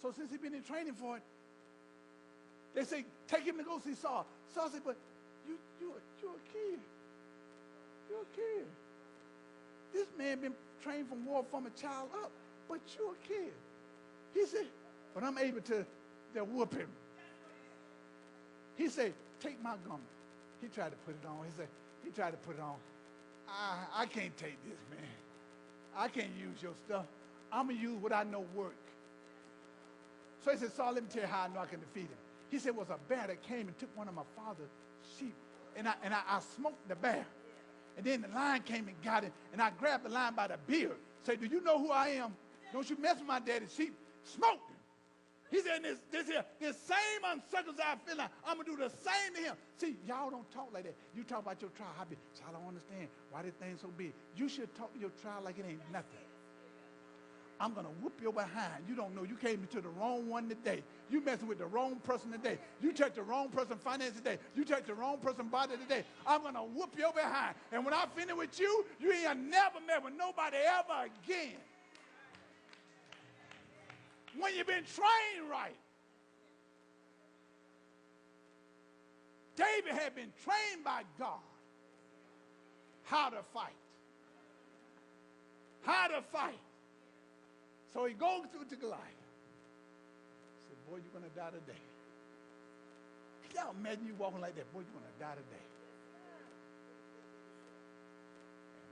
So since he's been in training for it, they say, take him to go see Saul. Saul said, but you're a kid. You're a kid. This man been trained from war from a child up, but you're a kid. He said, but I'm able to whoop him. He said, take my garment. He tried to put it on. He tried to put it on. I can't take this, man. I can't use your stuff. I'm going to use what I know work. So he said, Saul, let me tell you how I know I can defeat him. He said, it was a bear that came and took one of my father's sheep. And I smoked the bear. And then the lion came and got him. And I grabbed the lion by the beard. Say, do you know who I am? Don't you mess with my daddy's sheep. Smoked him. He said, this same uncircumcised Philistine, I'm going to do the same to him. See, y'all don't talk like that. You talk about your trial. So I don't understand why this thing's so big. You should talk to your trial like it ain't nothing. I'm going to whoop your behind. You don't know. You came to the wrong one today. You messing with the wrong person today. You touched the wrong person finance today. You touched the wrong person body today. I'm going to whoop your behind. And when I finish with you, you ain't never met with nobody ever again. When you've been trained right. David had been trained by God how to fight. How to fight. So he goes through to Goliath. He said, boy, you're going to die today. Can y'all imagine you walking like that? Boy, you're going to die today.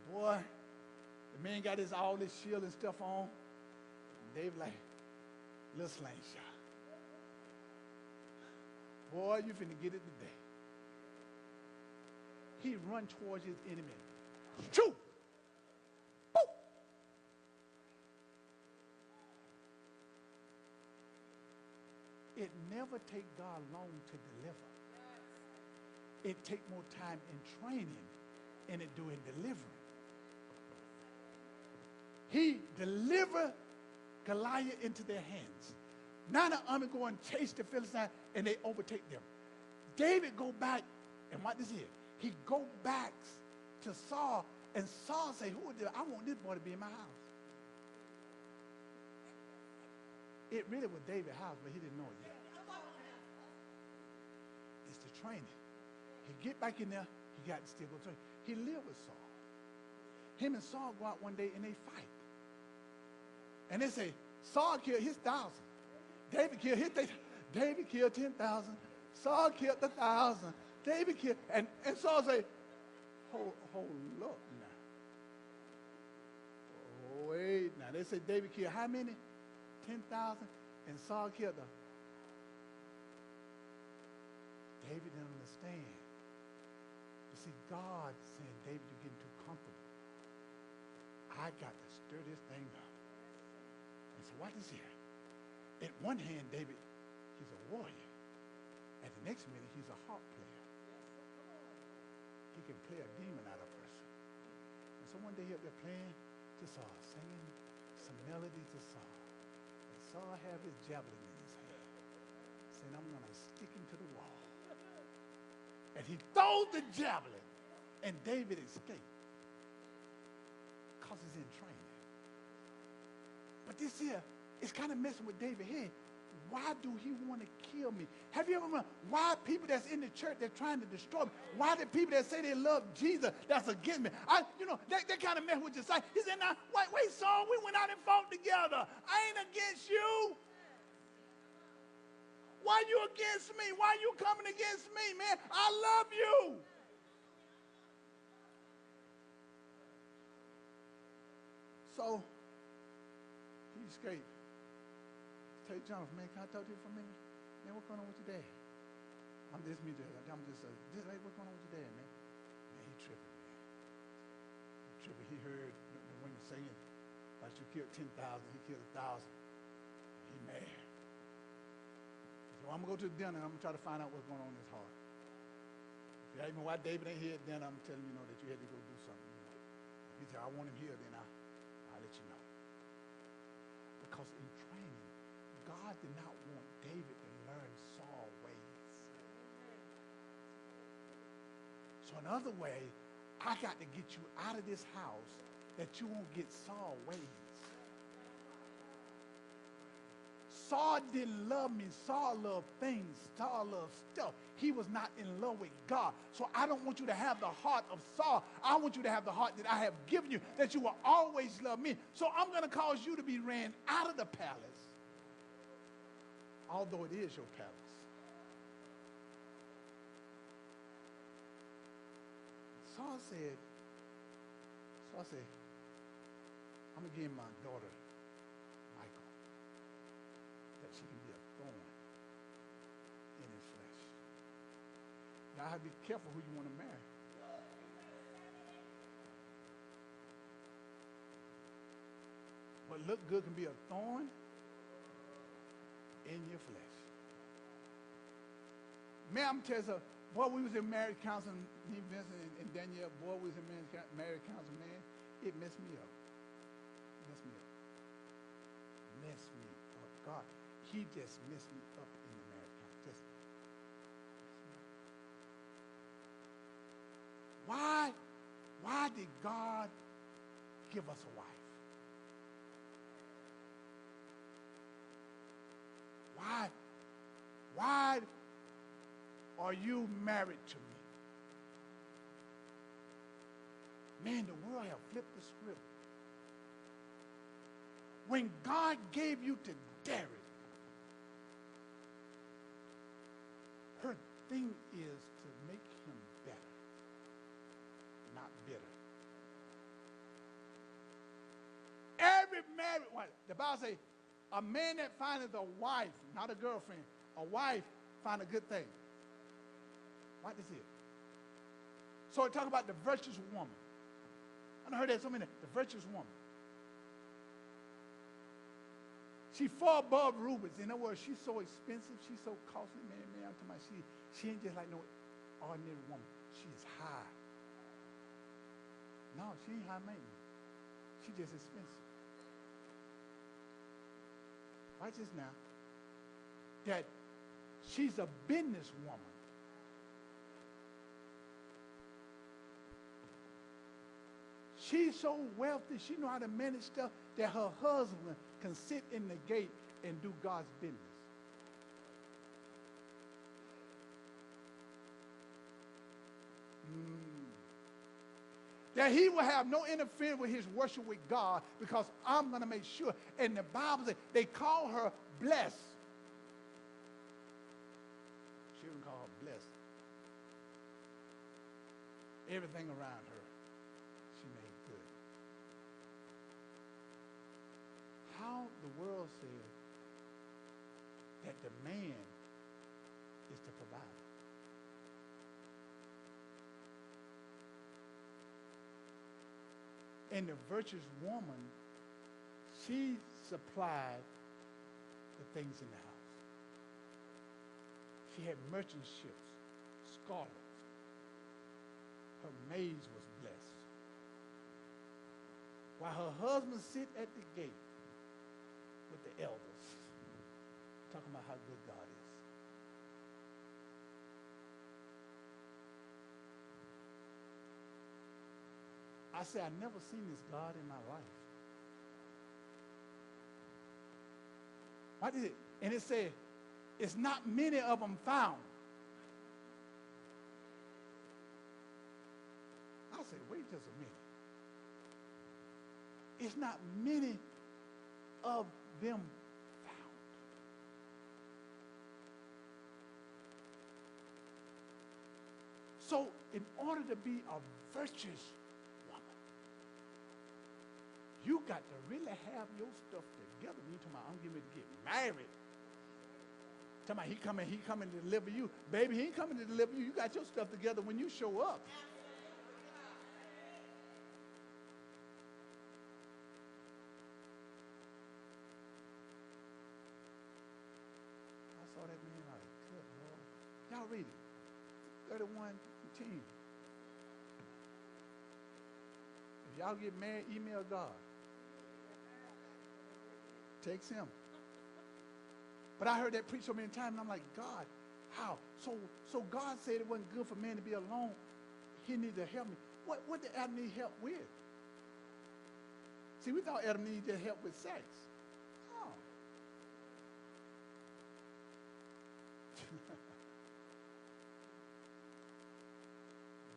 And boy, the man got all this shield and stuff on. And David like, little slingshot. Boy, you finna get it today. He run towards his enemy. Choo! Boop! It never take God long to deliver. It take more time in training than it do in delivering. He delivered Goliath into their hands. Now the army go and chase the Philistines and they overtake them. David go back, and what this here? He go back to Saul, and Saul say, "Who is this? I want this boy to be in my house." It really was David's house, but he didn't know it yet. It's the training. He get back in there, he got to still go train. He lived with Saul. Him and Saul go out one day and they fight. And they say, Saul killed his 1,000. David killed his 1,000. David killed 10,000. Saul killed 1,000. David killed, and Saul say, hold up now. Oh, wait now. They say David killed how many? 10,000. And Saul killed them. David didn't understand. You see, God saying, David, you're getting too comfortable. I got to stir this thing up. And so what is here? At one hand, David, he's a warrior. At the next minute, he's a harp player. He can play a demon out of a person. And so one day he up there playing to Saul, singing some melody to Saul. And Saul had his javelin in his hand, saying, I'm going to stick him to the wall. And he throws the javelin, and David escaped because he's in training. But this here, it's kind of messing with David's head. Why do he want to kill me? Have you ever wondered why people that's in the church, they're trying to destroy me? Why the people that say they love Jesus, that's against me? They kind of mess with your sight. He said, now, wait, Saul, we went out and fought together. I ain't against you. Why you against me? Why you coming against me, man? I love you. So, he escaped. Tell Jonathan, man, can I talk to you for a minute? Man, what's going on with your dad? I'm just, hey, what's going on with your dad, man? Man, he tripping, man. He tripping. He heard the women singing, like you killed 10,000, he killed 1,000. He mad. So I'm going to go to the dinner, and I'm going to try to find out what's going on in his heart. If you ask me why David ain't here at dinner, I'm telling you, that you had to go do something. If he said, I want him here, then I'll let you know. Because in training, God did not want David to learn Saul's ways. So another way, I got to get you out of this house that you won't get Saul's ways. Saul didn't love me. Saul loved things. Saul loved stuff. He was not in love with God. So I don't want you to have the heart of Saul. I want you to have the heart that I have given you, that you will always love me. So I'm going to cause you to be ran out of the palace, although it is your palace. Saul said, I'm going to give my daughter Michal, that she can be a thorn in his flesh. Now, I have to be careful who you want to marry. What look good can be a thorn in your your flesh. Man, I'm telling you, boy, we was in marriage counseling, me, Vincent, and Danielle, boy, we was in marriage counseling, man. It messed me up. Messed me up. Messed me up. God, he just messed me up in the marriage counseling. Just why did God give us a wife? Why are you married to me? Man, the world have flipped the script. When God gave you to Derek, her thing is to make him better, not bitter. Every married wife, the Bible says, a man that findeth a wife, not a girlfriend, a wife find a good thing. What is it? So it talk about the virtuous woman. I heard that so many. The virtuous woman. She far above rubies. In other words, she's so expensive. She's so costly. Man, I'm talking about she ain't just like no ordinary woman. She is high. No, she ain't high maintenance. She just expensive. Watch this now. That she's a businesswoman. She's so wealthy, she know how to manage stuff that her husband can sit in the gate and do God's business. That he will have no interference with his worship with God because I'm going to make sure. And the Bible says they call her blessed. She didn't call her blessed. Everything around her, she made good. How the world says that the man is the provider. And the virtuous woman, she supplied the things in the house. She had merchant ships, scholars. Her maids was blessed. While her husband sit at the gate with the elders, talking about how good God is. I said, I've never seen this God in my life. What is it? And it said, it's not many of them found. I said, wait just a minute. It's not many of them found. So in order to be a virtuous woman, you got to really have your stuff together. You talking about, I'm getting ready to get married. Talking about he coming to deliver you. Baby, he ain't coming to deliver you. You got your stuff together when you show up. I saw that man like, good Lord. Y'all read it. 31:10. If y'all get married, email God. Text him. But I heard that preached so many times, and I'm like, God, how? So God said it wasn't good for man to be alone. He needed to help me. What did Adam need help with? See, we thought Adam needed just help with sex. Oh.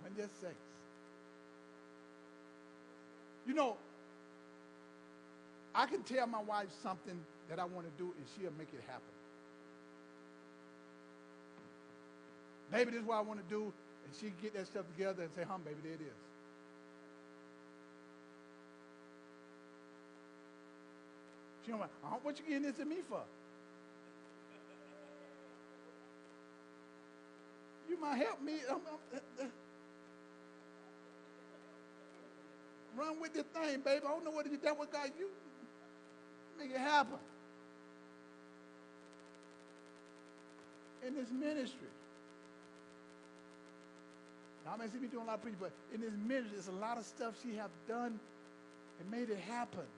When just sex. You know, I can tell my wife something that I want to do, and she'll make it happen. Baby, this is what I want to do, and she get that stuff together and say, baby, there it is. She don't like, what you getting this to me for? You might help me. Run with this thing, baby. I don't know what you done with God. You make it happen. in this ministry. Now, I may see me doing a lot of preaching, but in this ministry, there's a lot of stuff she have done and made it happen.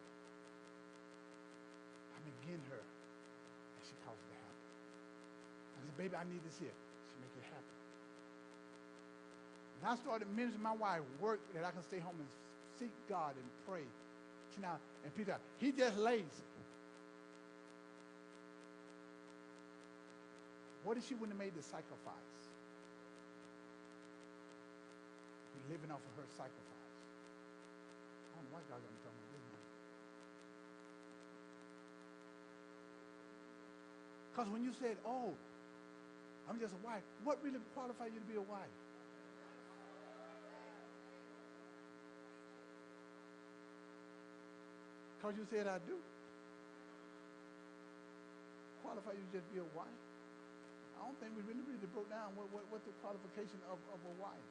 I'm again her, and she caused it to happen. I said, baby, I need this here. She make it happen. And I started ministering my wife work that I can stay home and seek God and pray. See now, and Peter, he just lazy. What if she wouldn't have made the sacrifice? We're living off of her sacrifice. I don't know why God got me talking about this man. Because when you said, oh, I'm just a wife, what really qualifies you to be a wife? Because you said I do. Qualify you to just be a wife? I don't think we really broke down what the qualification of a wife.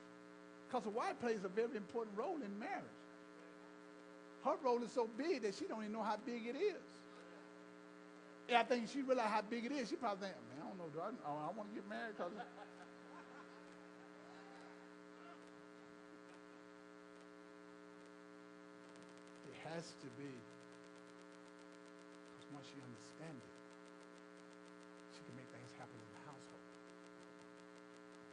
Because a wife plays a very important role in marriage. Her role is so big that she don't even know how big it is. And I think she realized how big it is. She probably think, man, I don't know, I want to get married because it has to be. Because once she understands it, she can make things happen in the household.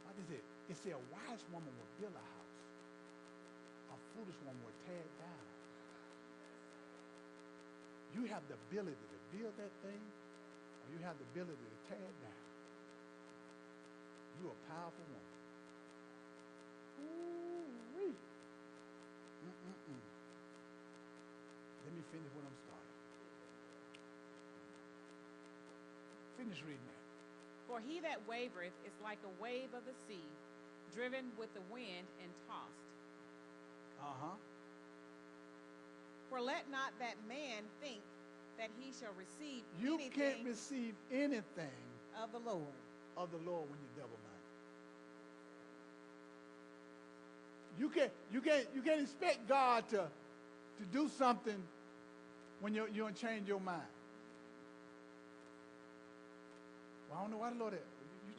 What is it? It said a wise woman will build a house. A foolish woman will tear it down. You have the ability to build that thing, or you have the ability to tear it down. You're a powerful woman. Ooh-wee. Let me finish what I'm starting. Finish reading that. For he that wavereth is like a wave of the sea, driven with the wind and tossed. For let not that man think that he shall receive You anything can't receive anything of the Lord. of the Lord when you're double-minded. You can't expect God to do something when you don't change your mind. Well, I don't know why the Lord. You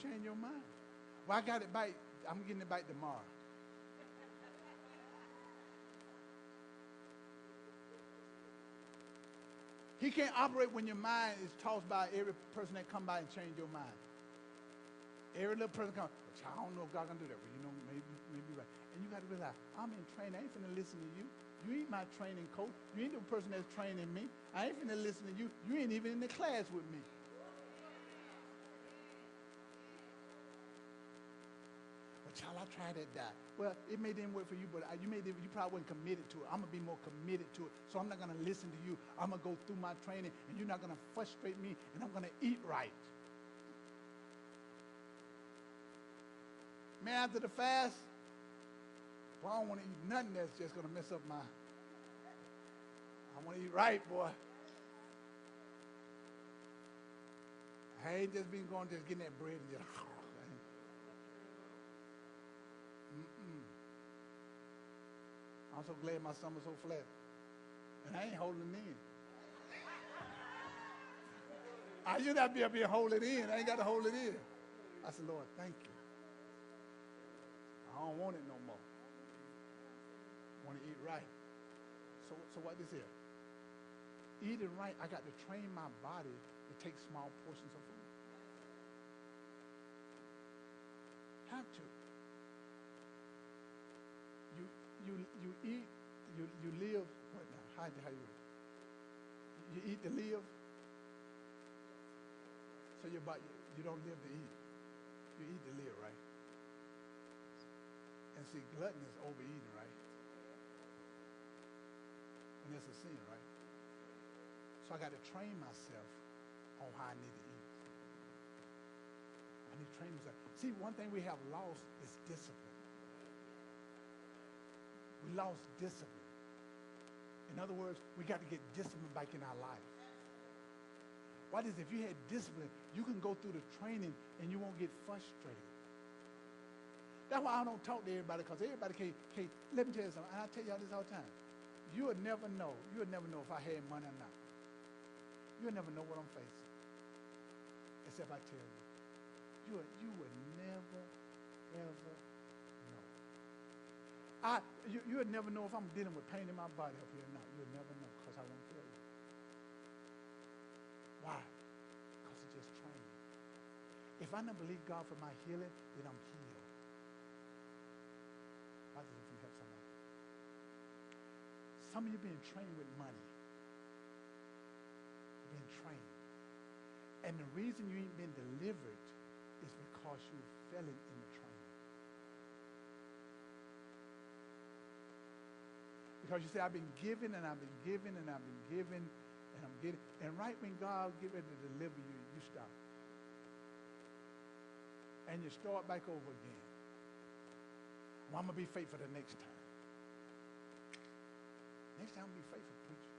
change your mind. Well, I got it back. I'm getting it back tomorrow. He can't operate when your mind is tossed by every person that come by and change your mind. Every little person comes, I don't know if God can do that. Well, you know, maybe right. And you got to realize, I'm in training. I ain't finna listen to you. You ain't my training coach. You ain't the person that's training me. I ain't finna listen to you. You ain't even in the class with me. Well, child, I tried that diet. Well, it may didn't work for you, but you probably wasn't committed to it. I'm going to be more committed to it. So I'm not going to listen to you. I'm going to go through my training, and you're not going to frustrate me, and I'm going to eat right. Man, after the fast, well, I don't want to eat nothing that's just going to mess up my... I want to eat right, boy. I ain't just been going just getting that bread and just... I'm so glad my stomach's so flat. And I ain't holding it in. I used to be up here holding it in. I ain't got to hold it in. I said, Lord, thank you. I don't want it no more. I want to eat right. So what this here? Eating right, I got to train my body to take small portions of food. Have to. You eat, you live. What now? How you? You eat to live. So your body, you don't live to eat. You eat to live, right? And see, glutton is overeating, right? And that's a sin, right? So I got to train myself on how I need to eat. I need to train myself. See, one thing we have lost is discipline. We lost discipline. In other words, we got to get discipline back in our life. What is, if you had discipline, you can go through the training and you won't get frustrated. That's why I don't talk to everybody, because everybody can't. Let me tell you something, and I tell y'all this all the time. You would never know if I had money or not. You'll never know what I'm facing, except I tell you. You You would never, ever know. You would never know if I'm dealing with pain in my body up here or not. You would never know because I won't tell you. Why? Because it's just training. If I never believe God for my healing, then I'm healed. I think you can help somebody. Some of you being trained with money. You're being trained. And the reason you ain't been delivered is because you fell in the training. Because you say, I've been given and I've been given and I've been given and I'm getting. And right when God get ready to deliver you, you stop. And you start back over again. Well, I'm going to be faithful the next time. Next time, be faithful, preacher.